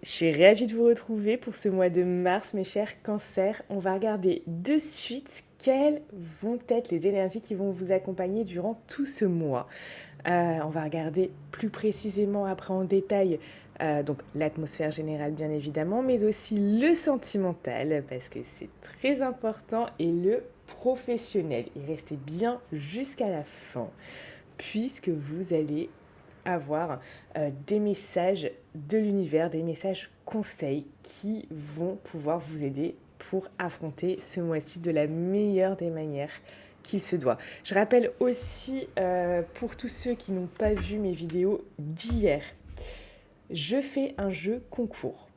Je suis ravie de vous retrouver pour ce mois de mars, mes chers cancers. On va regarder de suite quelles vont être les énergies qui vont vous accompagner durant tout ce mois. On va regarder plus précisément après en détail donc l'atmosphère générale bien évidemment, mais aussi le sentimental parce que c'est très important et le professionnel. Et restez bien jusqu'à la fin puisque vous allez avoir des messages de l'univers, des messages conseils qui vont pouvoir vous aider pour affronter ce mois-ci de la meilleure des manières qu'il se doit. Je rappelle aussi pour tous ceux qui n'ont pas vu mes vidéos d'hier, je fais un jeu concours.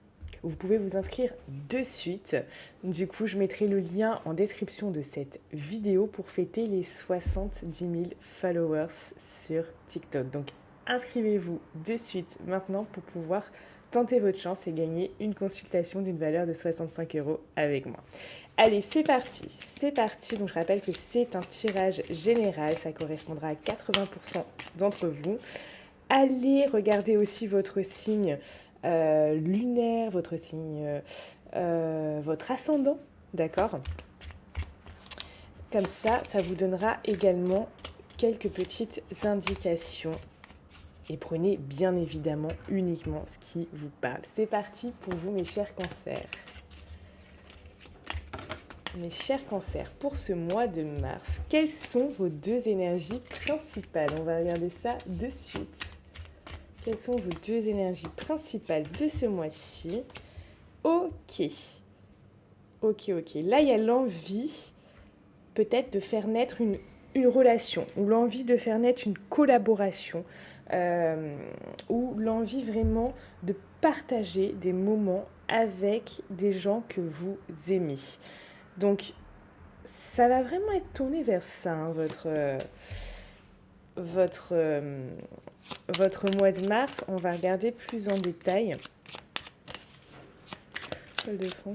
Vous pouvez vous inscrire de suite. Du coup, je mettrai le lien en description de cette vidéo pour fêter les 70 000 followers sur TikTok. Donc, inscrivez-vous de suite maintenant pour pouvoir tenter votre chance et gagner une consultation d'une valeur de 65 € avec moi. Allez, c'est parti, c'est parti. Donc je rappelle que c'est un tirage général, ça correspondra à 80% d'entre vous. Allez regarder aussi votre signe lunaire, votre signe, votre ascendant, d'accord? Comme ça vous donnera également quelques petites indications. Et prenez bien évidemment uniquement ce qui vous parle. C'est parti pour vous, mes chers cancers. Mes chers cancers, pour ce mois de mars, quelles sont vos deux énergies principales? On va regarder ça de suite. Quelles sont vos deux énergies principales de ce mois-ci? Ok. Là, il y a l'envie peut-être de faire naître une relation ou l'envie de faire naître une collaboration ou l'envie vraiment de partager des moments avec des gens que vous aimez. Donc, ça va vraiment être tourné vers ça, hein, votre mois de mars. On va regarder plus en détail. Toile de fond.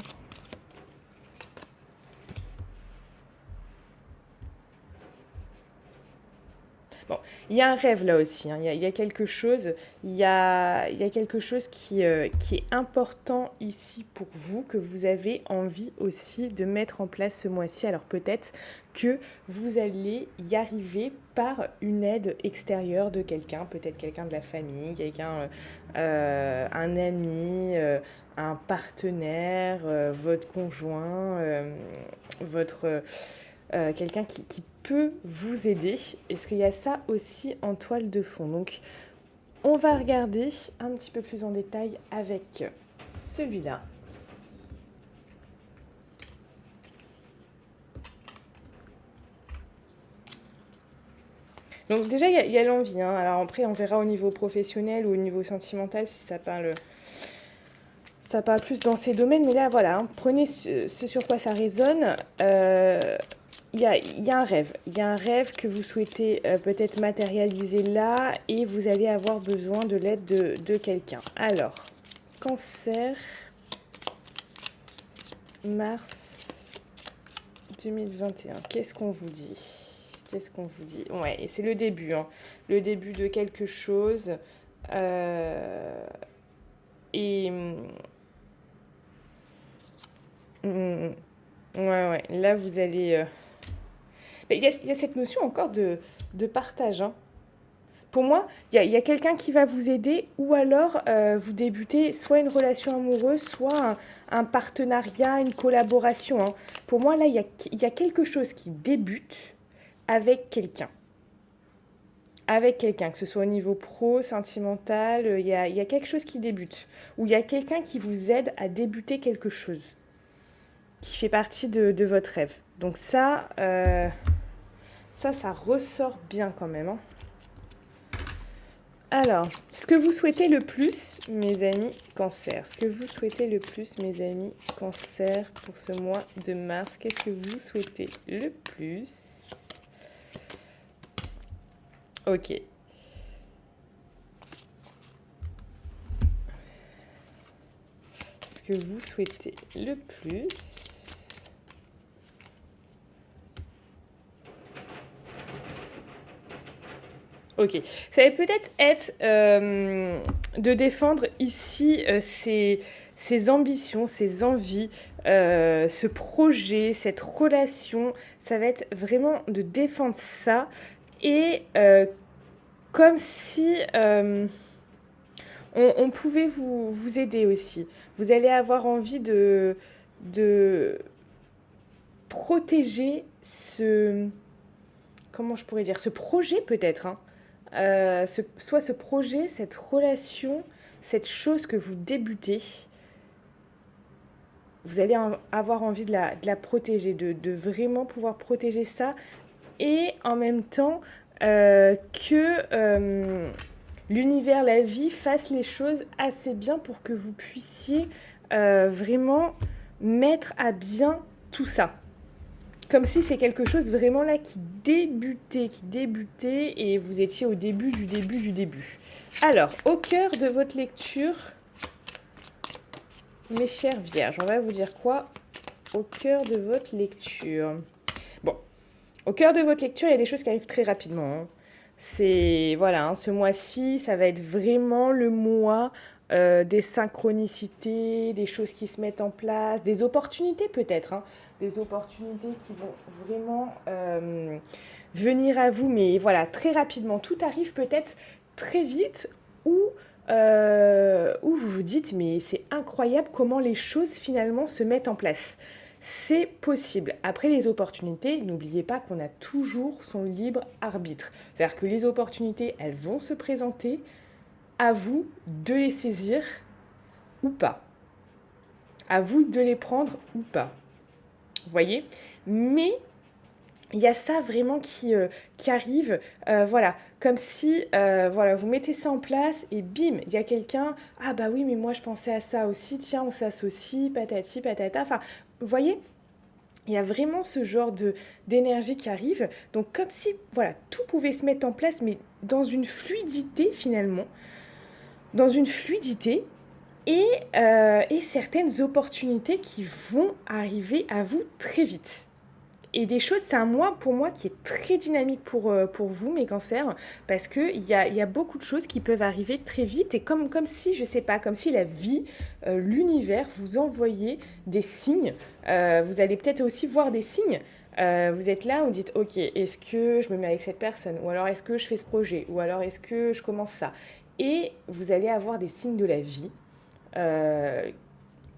Bon, il y a un rêve là aussi, hein. Il y a quelque chose, il y a quelque chose qui est important ici pour vous, que vous avez envie aussi de mettre en place ce mois-ci. Alors peut-être que vous allez y arriver par une aide extérieure de quelqu'un, peut-être quelqu'un de la famille, quelqu'un, un ami, un partenaire, votre conjoint, votre quelqu'un qui peut vous aider. Est-ce qu'il y a ça aussi en toile de fond? Donc, on va regarder un petit peu plus en détail avec celui-là. Donc déjà, il y a l'envie, hein. Alors après, on verra au niveau professionnel ou au niveau sentimental si ça parle plus dans ces domaines. Mais là, voilà, hein, prenez ce sur quoi ça résonne. Il y a un rêve. Il y a un rêve que vous souhaitez peut-être matérialiser là et vous allez avoir besoin de l'aide de quelqu'un. Alors, cancer, mars 2021. Qu'est-ce qu'on vous dit? Ouais, et c'est le début, hein. Le début de quelque chose. Et... ouais, là, vous allez... Il y a cette notion encore de partage, hein. Pour moi, il y a quelqu'un qui va vous aider ou alors vous débutez soit une relation amoureuse, soit un partenariat, une collaboration, hein. Pour moi, là, il y a quelque chose qui débute avec quelqu'un. Avec quelqu'un, que ce soit au niveau pro, sentimental, il y a quelque chose qui débute. Ou il y a quelqu'un qui vous aide à débuter quelque chose qui fait partie de votre rêve. Donc ça ressort bien quand même, hein. Alors, ce que vous souhaitez le plus, mes amis cancer, ce que vous souhaitez le plus, mes amis cancer, pour ce mois de mars, qu'est-ce que vous souhaitez le plus? Ok. Ce que vous souhaitez le plus... Ok, ça va peut-être être de défendre ici ses ambitions, ses envies, ce projet, cette relation. Ça va être vraiment de défendre ça et comme si on pouvait vous aider aussi. Vous allez avoir envie de protéger comment je pourrais dire, ce projet peut-être, hein. Soit ce projet, cette relation, cette chose que vous débutez, vous allez avoir envie de la protéger, de vraiment pouvoir protéger ça et en même temps que l'univers, la vie fasse les choses assez bien pour que vous puissiez vraiment mettre à bien tout ça. Comme si c'est quelque chose vraiment là qui débutait et vous étiez au début du début du début. Alors, au cœur de votre lecture, mes chères vierges, on va vous dire quoi au cœur de votre lecture? Bon, au cœur de votre lecture, il y a des choses qui arrivent très rapidement, hein. C'est, voilà, hein, ce mois-ci, ça va être vraiment le mois des synchronicités, des choses qui se mettent en place, des opportunités peut-être, hein, des opportunités qui vont vraiment venir à vous, mais voilà, très rapidement. Tout arrive peut-être très vite ou où vous vous dites, mais c'est incroyable comment les choses finalement se mettent en place. C'est possible. Après les opportunités, n'oubliez pas qu'on a toujours son libre arbitre. C'est-à-dire que les opportunités, elles vont se présenter, à vous de les saisir ou pas. À vous de les prendre ou pas. Vous voyez ? Mais il y a ça vraiment qui arrive, voilà, comme si, voilà, vous mettez ça en place et bim, il y a quelqu'un, ah bah oui, mais moi je pensais à ça aussi, tiens, on s'associe, patati, patata, enfin, vous voyez, il y a vraiment ce genre d'énergie qui arrive, donc comme si, voilà, tout pouvait se mettre en place, mais dans une fluidité finalement, dans une fluidité, et certaines opportunités qui vont arriver à vous très vite. Et des choses, c'est un mois pour moi qui est très dynamique pour vous, mes cancers, parce qu'il y a beaucoup de choses qui peuvent arriver très vite et comme si, je sais pas, comme si la vie, l'univers vous envoyait des signes. Vous allez peut-être aussi voir des signes. Vous êtes là, vous dites, ok, est-ce que je me mets avec cette personne? Ou alors est-ce que je fais ce projet? Ou alors est-ce que je commence ça? Et vous allez avoir des signes de la vie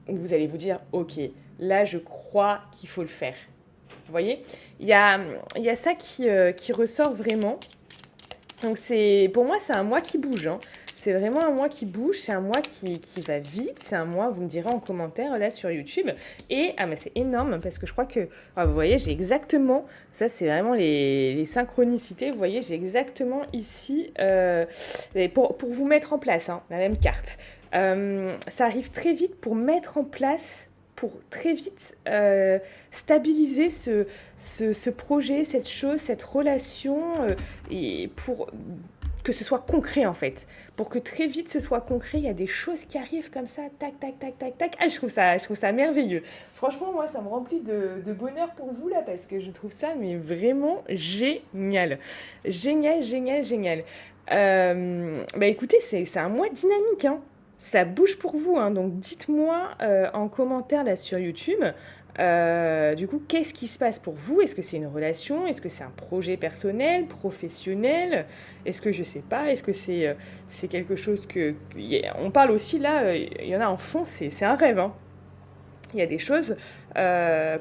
où vous allez vous dire, ok, là je crois qu'il faut le faire. Vous voyez, il y a ça qui ressort vraiment. Donc pour moi, c'est un mois qui bouge, hein. C'est vraiment un mois qui bouge, c'est un mois qui va vite, c'est un mois, vous me direz en commentaire là sur YouTube. Et mais c'est énorme parce que je crois que, vous voyez, j'ai exactement, ça c'est vraiment les synchronicités, vous voyez, j'ai exactement ici, pour vous mettre en place, hein, la même carte. Ça arrive très vite pour mettre en place, pour très vite stabiliser ce projet, cette chose, cette relation, et pour que ce soit concret en fait. Pour que très vite ce soit concret, il y a des choses qui arrivent comme ça, tac, tac, tac, tac, tac. Ah, je trouve ça merveilleux. Franchement, moi, ça me remplit de bonheur pour vous là, parce que je trouve ça mais vraiment génial. Génial, génial, génial. Bah écoutez, c'est un mois dynamique, hein. Ça bouge pour vous, hein, donc dites-moi en commentaire là sur YouTube, du coup, qu'est-ce qui se passe pour vous? Est-ce que c'est une relation? Est-ce que c'est un projet personnel, professionnel? Est-ce que je sais pas? Est-ce que c'est quelque chose que... On parle aussi là, il y en a en fond, c'est un rêve, hein. Il y a des choses,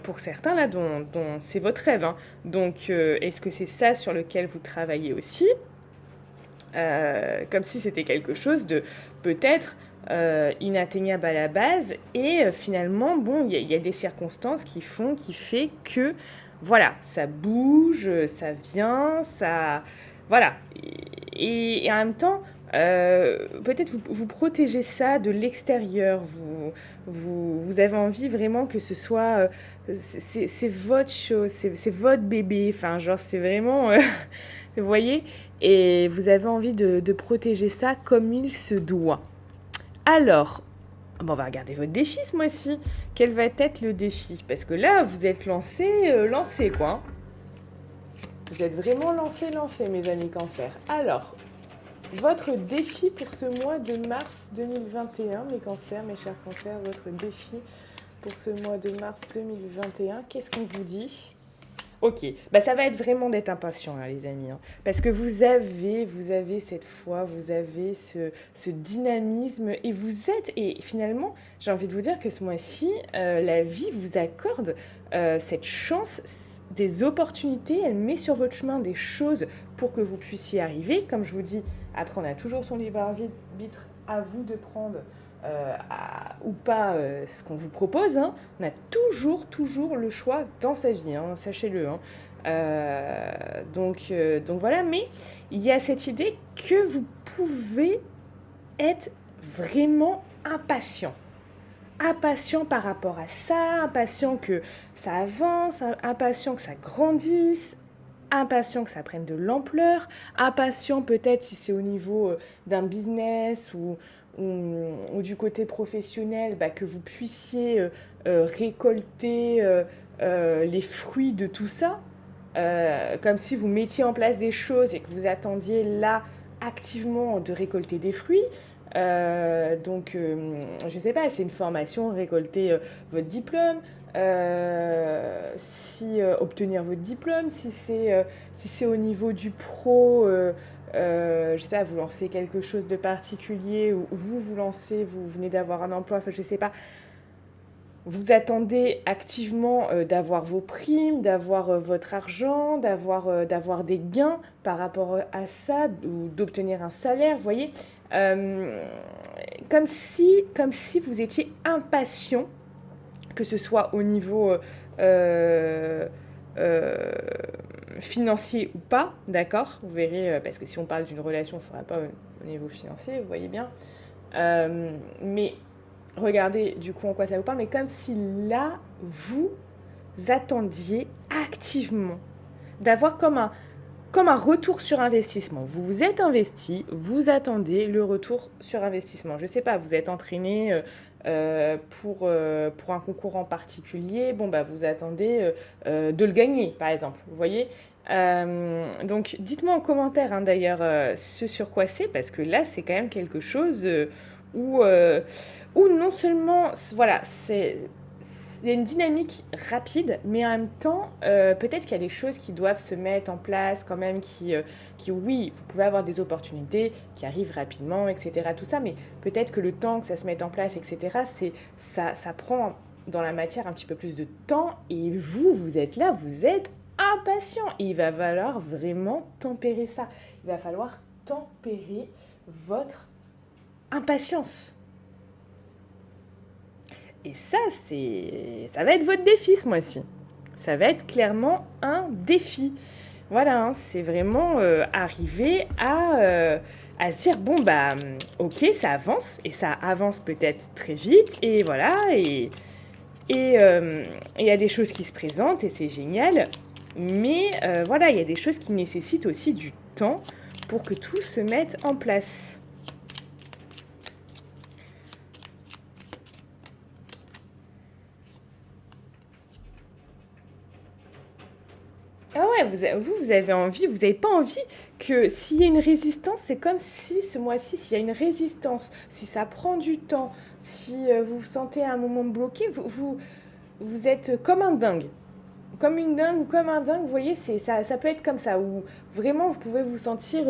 pour certains là, dont c'est votre rêve, hein. Donc, est-ce que c'est ça sur lequel vous travaillez aussi? Comme si c'était quelque chose de peut-être inatteignable à la base et finalement bon il y a des circonstances qui fait que voilà ça bouge, ça vient, ça voilà et en même temps peut-être vous protégez ça de l'extérieur, vous avez envie vraiment que ce soit c'est votre chose, c'est votre bébé, enfin genre c'est vraiment vous voyez, et vous avez envie de protéger ça comme il se doit. Alors, on va regarder votre défi ce mois-ci. Quel va être le défi? Parce que là, vous êtes lancé quoi. Vous êtes vraiment lancé, mes amis cancer. Alors, Votre défi pour ce mois de mars 2021, mes cancers, mes chers cancers, votre défi pour ce mois de mars 2021, qu'est-ce qu'on vous dit ? Ok, bah ça va être vraiment d'être impatient, hein, les amis, hein. Parce que vous avez cette foi, vous avez ce dynamisme, et finalement, j'ai envie de vous dire que ce mois-ci, la vie vous accorde cette chance, des opportunités, elle met sur votre chemin des choses pour que vous puissiez arriver. Comme je vous dis, après on a toujours son libre arbitre, à vous de prendre ou pas ce qu'on vous propose, hein. On a toujours le choix dans sa vie, hein, sachez-le, hein. Donc voilà, mais il y a cette idée que vous pouvez être vraiment impatient. Impatient par rapport à ça, impatient que ça avance, impatient que ça grandisse, impatient que ça prenne de l'ampleur, impatient peut-être si c'est au niveau d'un business ou du côté professionnel, bah, que vous puissiez récolter les fruits de tout ça, comme si vous mettiez en place des choses et que vous attendiez là activement de récolter des fruits. Je ne sais pas, c'est une formation, récolter votre diplôme, obtenir votre diplôme, si c'est au niveau du pro, je sais pas, vous lancez quelque chose de particulier, ou vous lancez, vous venez d'avoir un emploi, enfin je sais pas, vous attendez activement d'avoir vos primes, d'avoir votre argent, d'avoir des gains par rapport à ça, ou d'obtenir un salaire, vous voyez, comme si vous étiez impatient, que ce soit au niveau financier ou pas, d'accord ? Vous verrez, parce que si on parle d'une relation, ça ne sera pas au niveau financier, vous voyez bien. Mais regardez du coup en quoi ça vous parle, mais comme si là, vous attendiez activement d'avoir comme un retour sur investissement. Vous vous êtes investi, vous attendez le retour sur investissement. Je ne sais pas, vous êtes entraîné pour un concours en particulier, bon bah vous attendez de le gagner par exemple, vous voyez. Donc dites-moi en commentaire hein, d'ailleurs ce sur quoi c'est, parce que là c'est quand même quelque chose où non seulement voilà, il y a une dynamique rapide, mais en même temps, peut-être qu'il y a des choses qui doivent se mettre en place quand même, qui oui, vous pouvez avoir des opportunités qui arrivent rapidement, etc. Tout ça, mais peut-être que le temps que ça se mette en place, etc., ça prend dans la matière un petit peu plus de temps, et vous êtes là, vous êtes impatient. Et il va falloir vraiment tempérer ça. Il va falloir tempérer votre impatience. Et ça va être votre défi ce mois-ci. Ça va être clairement un défi. Voilà, hein, c'est vraiment arriver à se dire, bon, bah, ok, ça avance, et ça avance peut-être très vite, et voilà, et il y a des choses qui se présentent, et c'est génial, mais voilà, il y a des choses qui nécessitent aussi du temps pour que tout se mette en place. Ah ouais, vous avez envie, vous n'avez pas envie que s'il y a une résistance, c'est comme si ce mois-ci, s'il y a une résistance, si ça prend du temps, si vous vous sentez à un moment bloqué, vous êtes comme un dingue. Comme une dingue ou comme un dingue, vous voyez, ça peut être comme ça, où vraiment vous pouvez vous sentir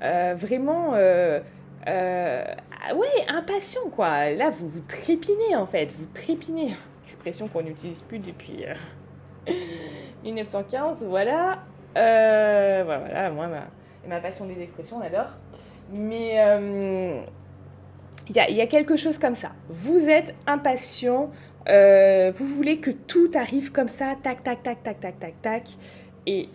vraiment ouais, impatient quoi. Là, vous trépignez en fait, vous trépignez. Expression qu'on n'utilise plus depuis 1915, voilà. Voilà, moi, ma passion des expressions, on adore. Mais il y a quelque chose comme ça. Vous êtes impatient, vous voulez que tout arrive comme ça, tac, tac, tac, tac, tac, tac, tac. Et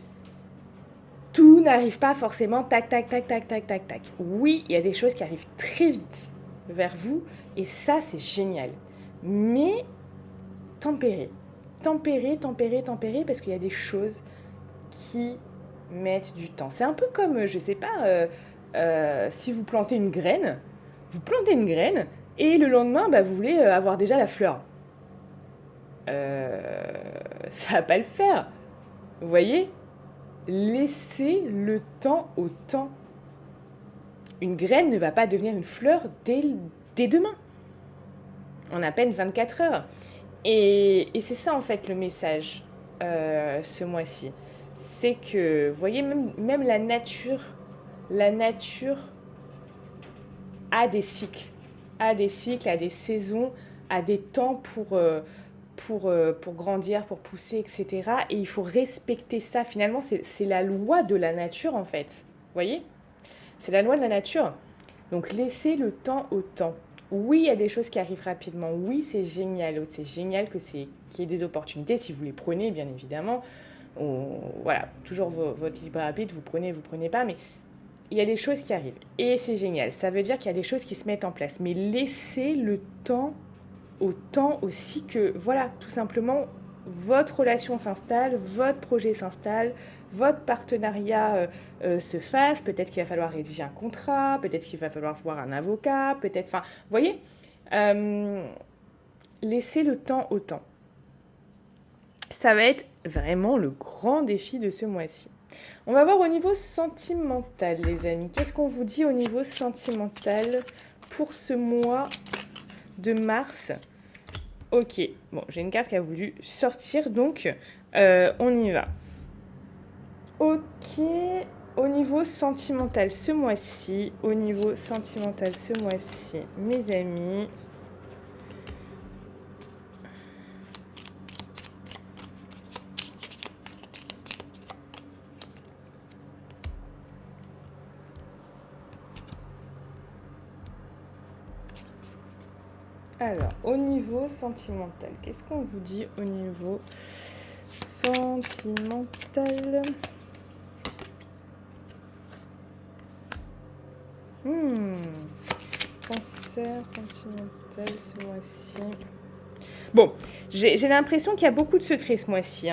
tout n'arrive pas forcément tac, tac, tac, tac, tac, tac, tac. Oui, il y a des choses qui arrivent très vite vers vous, et ça, c'est génial. Mais tempérez. Tempérer, parce qu'il y a des choses qui mettent du temps. C'est un peu comme, je sais pas, si vous plantez une graine, et le lendemain, bah, vous voulez avoir déjà la fleur. Ça va pas le faire. Vous voyez ? Laissez le temps au temps. Une graine ne va pas devenir une fleur dès demain, en à peine 24 heures. Et c'est ça, en fait, le message ce mois-ci. C'est que, vous voyez, même la nature a des cycles, a des saisons, a des temps pour grandir, pour pousser, etc. Et il faut respecter ça. Finalement, c'est la loi de la nature, en fait. Vous voyez? C'est la loi de la nature. Donc, laissez le temps au temps. Oui, il y a des choses qui arrivent rapidement. Oui, c'est génial. C'est génial qu'il y ait des opportunités, si vous les prenez, bien évidemment. Voilà, toujours votre libre arbitre, vous prenez pas, mais il y a des choses qui arrivent. Et c'est génial. Ça veut dire qu'il y a des choses qui se mettent en place. Mais laissez le temps au temps aussi que, voilà, tout simplement, votre relation s'installe, votre projet s'installe, votre partenariat se fasse. Peut-être qu'il va falloir rédiger un contrat, peut-être qu'il va falloir voir un avocat, peut-être... Enfin, vous voyez, laissez le temps au temps. Ça va être vraiment le grand défi de ce mois-ci. On va voir au niveau sentimental, les amis. Qu'est-ce qu'on vous dit au niveau sentimental pour ce mois de mars? Ok, bon, j'ai une carte qui a voulu sortir, donc on y va. Ok, au niveau sentimental ce mois-ci, mes amis... Alors, au niveau sentimental, qu'est-ce qu'on vous dit au niveau sentimental? Cancer sentimental ce mois-ci. Bon, j'ai l'impression qu'il y a beaucoup de secrets ce mois-ci.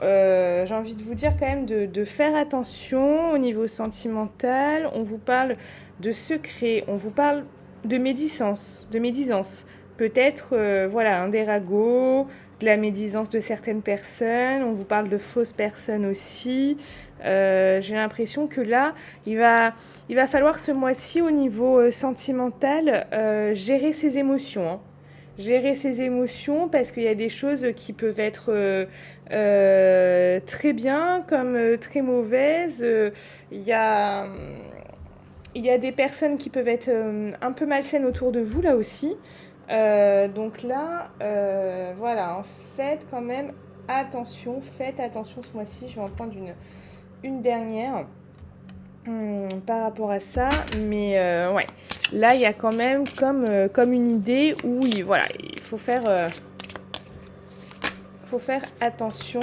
J'ai envie de vous dire quand même de faire attention au niveau sentimental. On vous parle de secrets, on vous parle de médisance. Peut-être, voilà, un déragot, de la médisance de certaines personnes. On vous parle de fausses personnes aussi. J'ai l'impression que là, il va falloir ce mois-ci, au niveau sentimental, gérer ses émotions. Gérer ses émotions, parce qu'il y a des choses qui peuvent être très bien comme très mauvaises. Il y a des personnes qui peuvent être un peu malsaines autour de vous là aussi. Donc là, voilà, hein, faites quand même attention. Faites attention ce mois-ci. Je vais en prendre une dernière par rapport à ça. Mais ouais, là, il y a quand même comme une idée où voilà, il faut faire attention.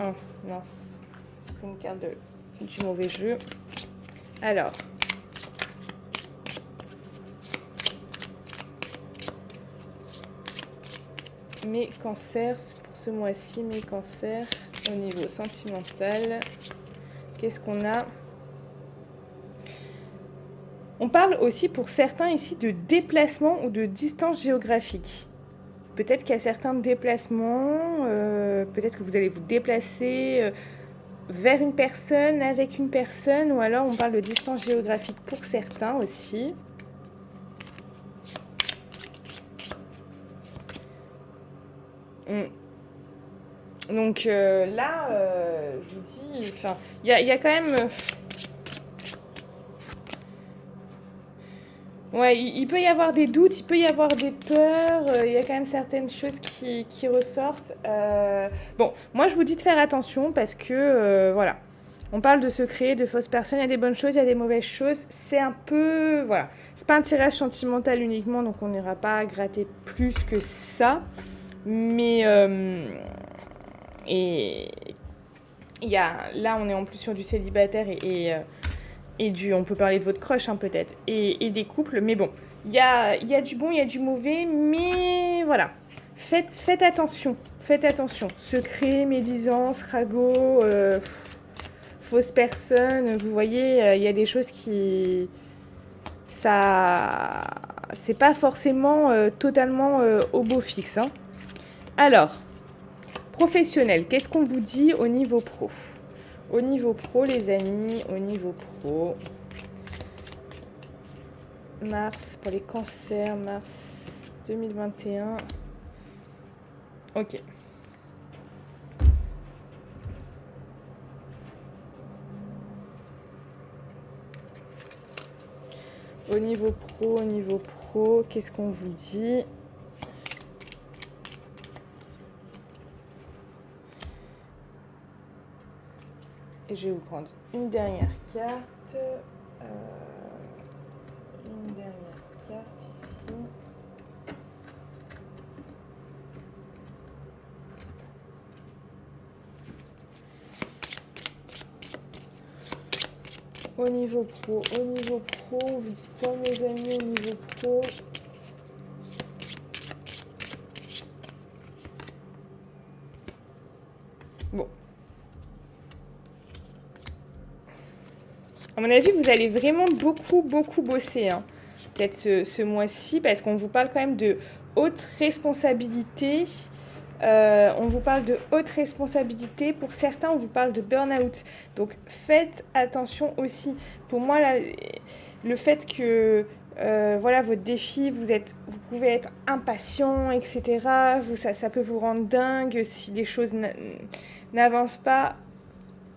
Oh, mince, j'ai pris une carte du mauvais jeu. Alors... mes cancers pour ce mois-ci, mes cancers au niveau sentimental. Qu'est-ce qu'on a? On parle aussi pour certains ici de déplacement ou de distance géographique. Peut-être qu'il y a certains déplacements, peut-être que vous allez vous déplacer vers une personne, avec une personne, ou alors on parle de distance géographique pour certains aussi. Donc là, je vous dis, enfin, il y a quand même... ouais, il peut y avoir des doutes, il peut y avoir des peurs, il y a quand même certaines choses qui ressortent. Bon, moi je vous dis de faire attention parce que, voilà, on parle de secrets, de fausses personnes, il y a des bonnes choses, il y a des mauvaises choses. C'est un peu, voilà, c'est pas un tirage sentimental uniquement, donc on n'ira pas gratter plus que ça. Mais... et il y a, là, on est en plus sur du célibataire et on peut parler de votre crush, hein, peut-être, et des couples. Mais bon, il y a du bon, il y a du mauvais, mais voilà. Faites attention. Secret, médisance, ragot, fausses personnes. Vous voyez, il y a des choses qui... ça... c'est pas forcément totalement au beau fixe, hein. Alors... professionnel, qu'est-ce qu'on vous dit au niveau pro? Au niveau pro, les amis, au niveau pro. mars, pour les cancers, mars 2021. Ok. Au niveau pro, qu'est-ce qu'on vous dit? Et je vais vous prendre une dernière carte. Une dernière carte ici. Au niveau pro, on vous dit quoi mes amis au niveau pro? Bon. À mon avis, vous allez vraiment beaucoup bosser, hein. Peut-être ce mois-ci, parce qu'on vous parle quand même de haute responsabilité. On vous parle de haute responsabilité. Pour certains, on vous parle de burn-out. Donc, faites attention aussi. Pour moi, là, le fait que voilà, votre défi, vous pouvez être impatient, etc. Ça peut vous rendre dingue si les choses n'avancent pas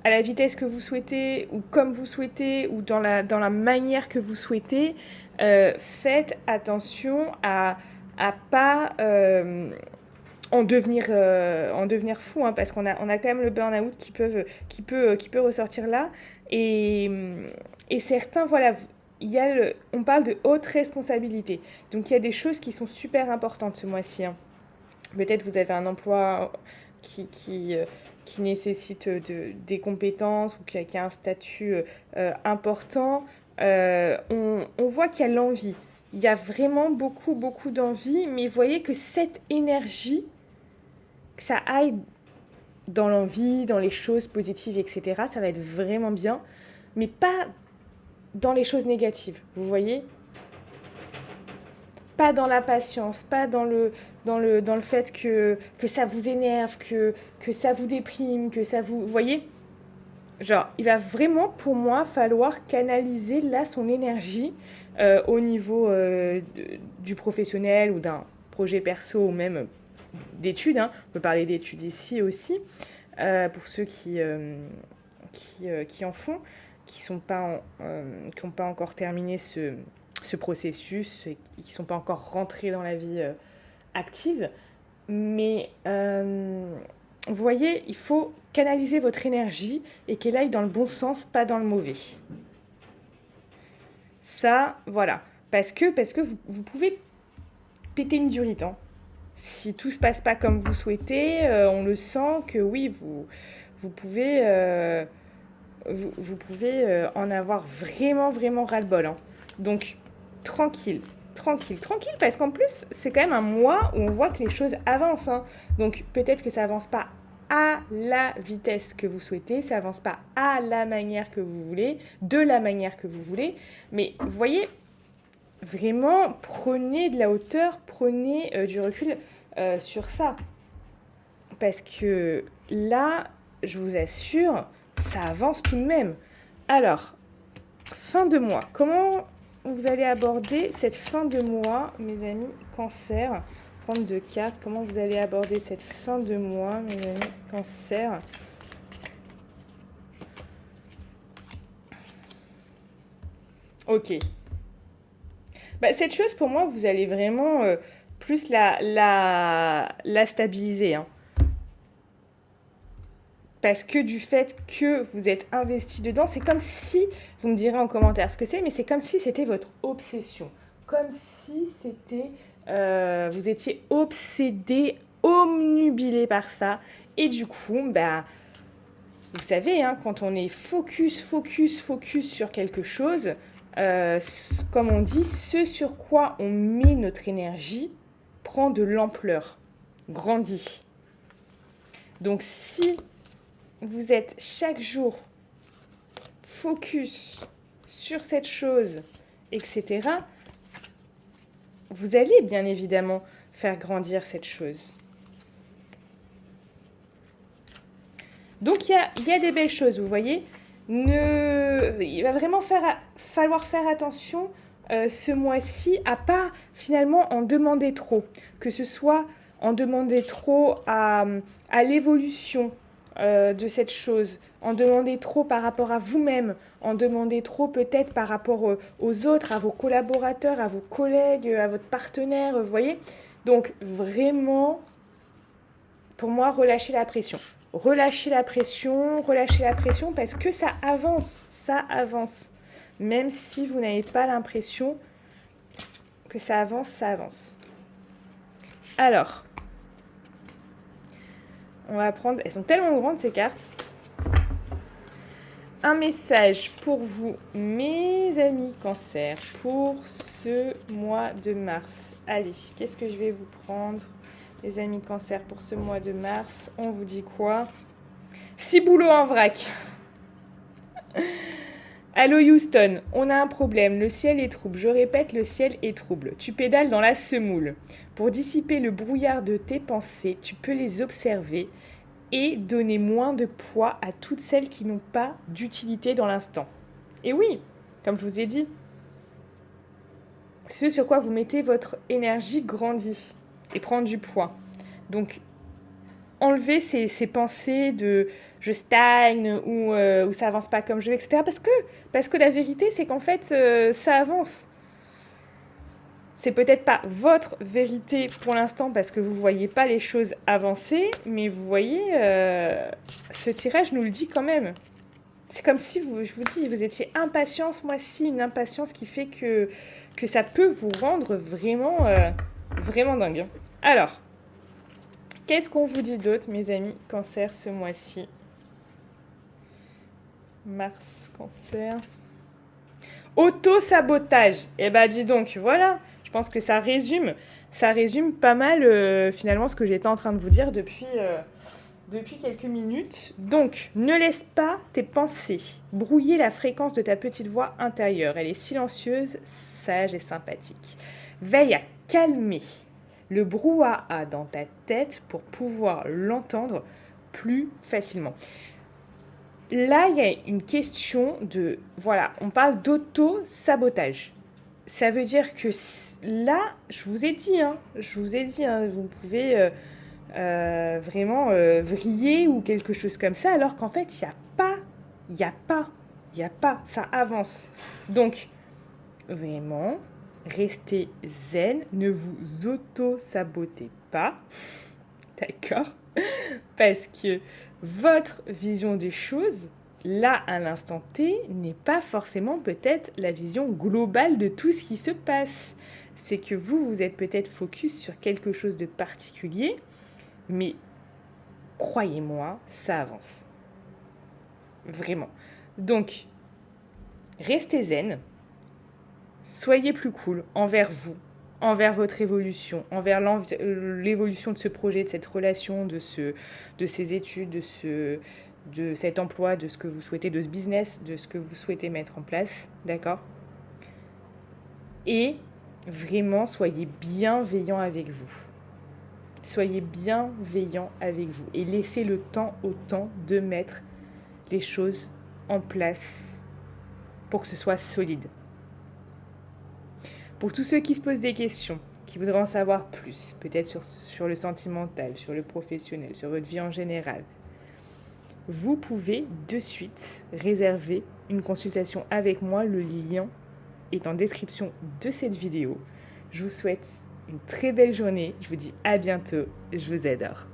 à la vitesse que vous souhaitez, ou comme vous souhaitez, ou dans la manière que vous souhaitez. Faites attention à pas en devenir fou, hein, parce qu'on a quand même le burn-out qui peut ressortir là. Et certains, voilà, on parle de haute responsabilité. Donc il y a des choses qui sont super importantes ce mois-ci, hein. Peut-être vous avez un emploi qui nécessite des compétences ou qui a un statut important. On voit qu'il y a l'envie. Il y a vraiment beaucoup d'envie, mais vous voyez que cette énergie, que ça aille dans l'envie, dans les choses positives, etc., ça va être vraiment bien, mais pas dans les choses négatives, vous voyez ? Pas dans la patience, pas dans le fait que ça vous énerve, que ça vous déprime, que ça vous... Vous voyez ? Genre, il va vraiment, pour moi, falloir canaliser là son énergie au niveau du professionnel ou d'un projet perso ou même d'études, hein. On peut parler d'études ici aussi, pour ceux qui en font, qui n'ont pas encore terminé ce processus et qui ne sont pas encore rentrés dans la vie active. Mais vous voyez, il faut canaliser votre énergie et qu'elle aille dans le bon sens, pas dans le mauvais. Ça, voilà. Parce que vous pouvez péter une durite, hein. Si tout ne se passe pas comme vous souhaitez, on le sent que oui, vous pouvez en avoir vraiment ras-le-bol, hein. Donc, tranquille, parce qu'en plus, c'est quand même un mois où on voit que les choses avancent, hein. Donc, peut-être que ça avance pas à la vitesse que vous souhaitez, ça avance pas à la manière que vous voulez, de la manière que vous voulez, mais vous voyez, vraiment, prenez de la hauteur, prenez du recul sur ça. Parce que là, je vous assure, ça avance tout de même. Alors, fin de mois. Comment vous allez aborder cette fin de mois, mes amis Cancer? Prendre de cartes. Comment vous allez aborder cette fin de mois, mes amis Cancer? Ok. Bah, cette chose, pour moi, vous allez vraiment plus la stabiliser, hein. Parce que du fait que vous êtes investi dedans, c'est comme si, vous me direz en commentaire ce que c'est, mais c'est comme si c'était votre obsession. Comme si c'était, vous étiez obsédé, omnubilé par ça. Et du coup, bah, vous savez, hein, quand on est focus sur quelque chose, comme on dit, ce sur quoi on met notre énergie prend de l'ampleur, grandit. Donc si vous êtes chaque jour focus sur cette chose, etc., vous allez bien évidemment faire grandir cette chose. Donc il y a des belles choses, vous voyez. Il va vraiment falloir faire attention ce mois-ci à pas finalement en demander trop, que ce soit en demander trop à l'évolution de cette chose, en demander trop par rapport à vous-même, en demander trop peut-être par rapport aux autres, à vos collaborateurs, à vos collègues, à votre partenaire, vous voyez. Donc vraiment, pour moi, relâchez la pression. Relâchez la pression parce que ça avance. Même si vous n'avez pas l'impression que ça avance, ça avance. Alors, on va prendre, elles sont tellement grandes ces cartes. Un message pour vous, mes amis Cancer, pour ce mois de mars. Allez, qu'est-ce que je vais vous prendre, les amis Cancer, pour ce mois de mars? On vous dit quoi? 6 boulots en vrac. Allô Houston, on a un problème, le ciel est trouble. Je répète, le ciel est trouble. Tu pédales dans la semoule. Pour dissiper le brouillard de tes pensées, tu peux les observer et donner moins de poids à toutes celles qui n'ont pas d'utilité dans l'instant. Et oui, comme je vous ai dit, ce sur quoi vous mettez votre énergie grandit et prend du poids. Donc, enlevez ces pensées de je stagne ou ça avance pas comme je veux, etc. Parce que la vérité, c'est qu'en fait, ça avance. C'est peut-être pas votre vérité pour l'instant parce que vous voyez pas les choses avancer, mais vous voyez, ce tirage nous le dit quand même. C'est comme si, je vous dis, vous étiez impatient ce mois-ci, une impatience qui fait que ça peut vous rendre vraiment, vraiment dingue. Alors, qu'est-ce qu'on vous dit d'autre, mes amis Cancer, ce mois-ci? Mars, Cancer. Auto-sabotage. Eh ben, dis donc, voilà. Je pense que ça résume pas mal finalement ce que j'étais en train de vous dire depuis quelques minutes. Donc, ne laisse pas tes pensées brouiller la fréquence de ta petite voix intérieure. Elle est silencieuse, sage et sympathique. Veille à calmer le brouhaha dans ta tête pour pouvoir l'entendre plus facilement. Là, il y a une question de... Voilà, on parle d'auto-sabotage. Ça veut dire que là, je vous ai dit, vous pouvez vraiment vriller ou quelque chose comme ça, alors qu'en fait, il n'y a pas, ça avance. Donc, vraiment, restez zen, ne vous auto-sabotez pas, d'accord? Parce que votre vision des choses, là, à l'instant T, n'est pas forcément peut-être la vision globale de tout ce qui se passe. C'est que vous êtes peut-être focus sur quelque chose de particulier, mais croyez-moi, ça avance. Vraiment. Donc, restez zen, soyez plus cool envers vous, envers votre évolution, envers l'évolution de ce projet, de cette relation, de ces études, de cet emploi, de ce que vous souhaitez, de ce business, de ce que vous souhaitez mettre en place, d'accord? Et vraiment, soyez bienveillant avec vous. Soyez bienveillant avec vous et laissez le temps au temps de mettre les choses en place pour que ce soit solide. Pour tous ceux qui se posent des questions, qui voudraient en savoir plus, peut-être sur le sentimental, sur le professionnel, sur votre vie en général, vous pouvez de suite réserver une consultation avec moi. Le lien est en description de cette vidéo. Je vous souhaite une très belle journée. Je vous dis à bientôt. Je vous adore.